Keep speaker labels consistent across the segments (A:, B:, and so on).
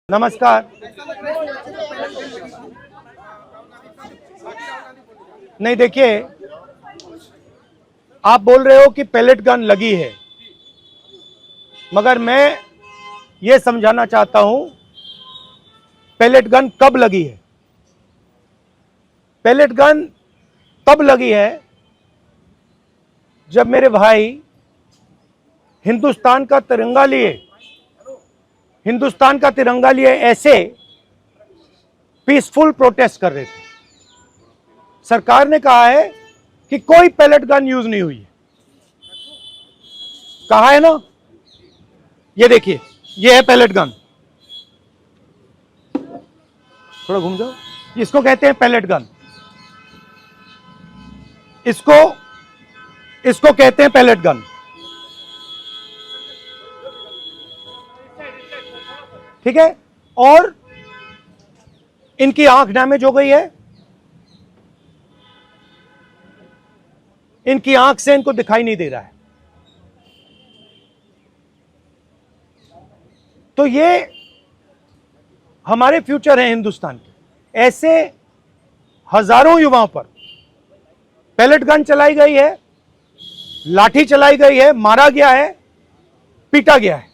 A: नमस्कार। नहीं, देखिए, आप बोल रहे हो कि पैलेट गन लगी है, मगर मैं ये समझाना चाहता हूं पैलेट गन कब लगी है। पैलेट गन तब लगी है जब मेरे भाई हिंदुस्तान का तिरंगा लिए ऐसे पीसफुल प्रोटेस्ट कर रहे थे। सरकार ने कहा है कि कोई पैलेट गन यूज नहीं हुई है, कहा है ना। ये देखिए, ये है पैलेट गन, थोड़ा घूम जाओ। इसको कहते हैं पैलेट गन, इसको कहते हैं पैलेट गन। ठीक है, और इनकी आंख डैमेज हो गई है, इनकी आंख से इनको दिखाई नहीं दे रहा है। तो ये हमारे फ्यूचर है हिंदुस्तान के। ऐसे हजारों युवाओं पर पैलेट गन चलाई गई है, लाठी चलाई गई है, मारा गया है, पीटा गया है।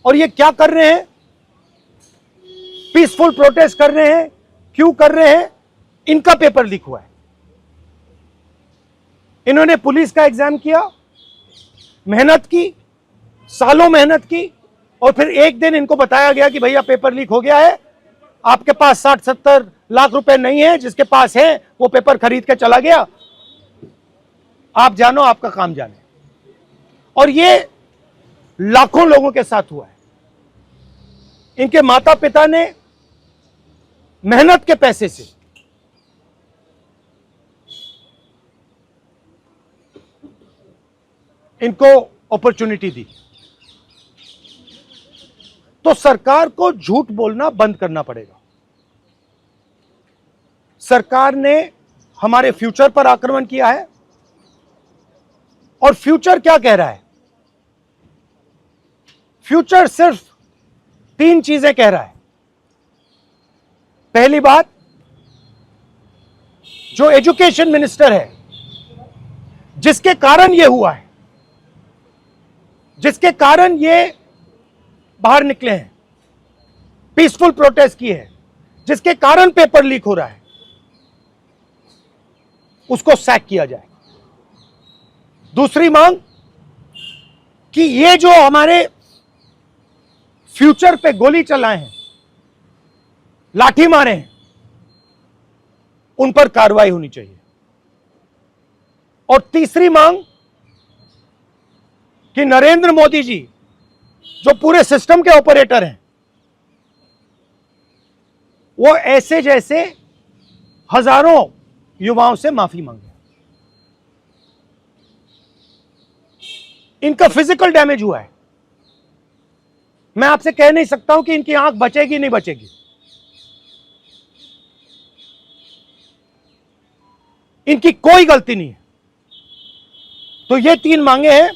A: और ये क्या कर रहे हैं? पीसफुल प्रोटेस्ट कर रहे हैं। क्यों कर रहे हैं? इनका पेपर लीक हुआ है। इन्होंने पुलिस का एग्जाम किया, मेहनत की, सालों मेहनत की, और फिर एक दिन इनको बताया गया कि भैया पेपर लीक हो गया है, आपके पास 60-70 लाख रुपए नहीं है, जिसके पास है वो पेपर खरीद के चला गया, आप जानो, आपका काम जाने। और ये लाखों लोगों के साथ हुआ है। इनके माता पिता ने मेहनत के पैसे से इनको अपॉर्चुनिटी दी। तो सरकार को झूठ बोलना बंद करना पड़ेगा। सरकार ने हमारे फ्यूचर पर आक्रमण किया है, और फ्यूचर क्या कह रहा है? फ्यूचर सिर्फ 3 चीजें कह रहा है। पहली बात, जो एजुकेशन मिनिस्टर है, जिसके कारण यह हुआ है, जिसके कारण ये बाहर निकले हैं, पीसफुल प्रोटेस्ट किए हैं, जिसके कारण पेपर लीक हो रहा है, उसको सैक किया जाए। दूसरी मांग कि ये जो हमारे फ्यूचर पे गोली चलाए हैं, लाठी मारे हैं, उन पर कार्रवाई होनी चाहिए। और तीसरी मांग कि नरेंद्र मोदी जी, जो पूरे सिस्टम के ऑपरेटर हैं, वो ऐसे जैसे हजारों युवाओं से माफी मांगे। इनका फिजिकल डैमेज हुआ है। मैं आपसे कह नहीं सकता हूं कि इनकी आंख बचेगी नहीं बचेगी। इनकी कोई गलती नहीं है। तो ये 3 मांगे हैं।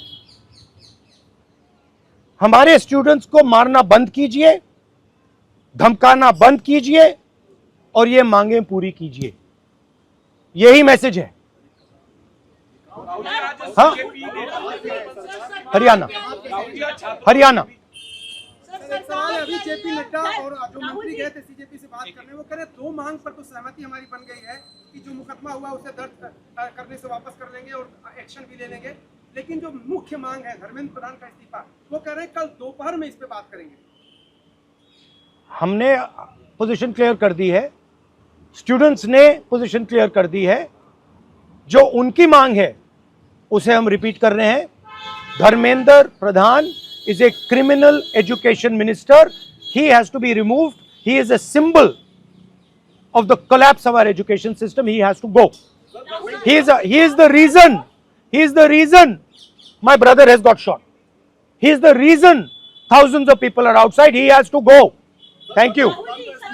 A: हमारे स्टूडेंट्स को मारना बंद कीजिए, धमकाना बंद कीजिए, और ये मांगे पूरी कीजिए। यही मैसेज है। हाँ, हरियाणा
B: सवाल है, अभी जेपी नड्डा और जो मंत्री गए थे सीजेपी से बात करने, वो कह रहे 2 मांग पर तो सहमति हमारी बन गई है कि जो मुकदमा हुआ उसे दर्ज करने से वापस कर लेंगे और एक्शन भी ले लेंगे, लेकिन जो मुख्य मांग है धर्मेंद्र प्रधान का इस्तीफा, वो कह रहे हैं कल दोपहर में इस पे बात करेंगे।
A: हमने पोजीशन क्लियर कर दी है, स्टूडेंट्स ने पोजीशन क्लियर कर दी है। जो उनकी मांग है उसे हम रिपीट कर रहे हैं। Dharmendra Pradhan is a criminal education minister. He has to be removed. He is a symbol of the collapse of our education system. He has to go. He is the reason my brother has got shot. He is the reason thousands of people are outside. He has to go. Thank you.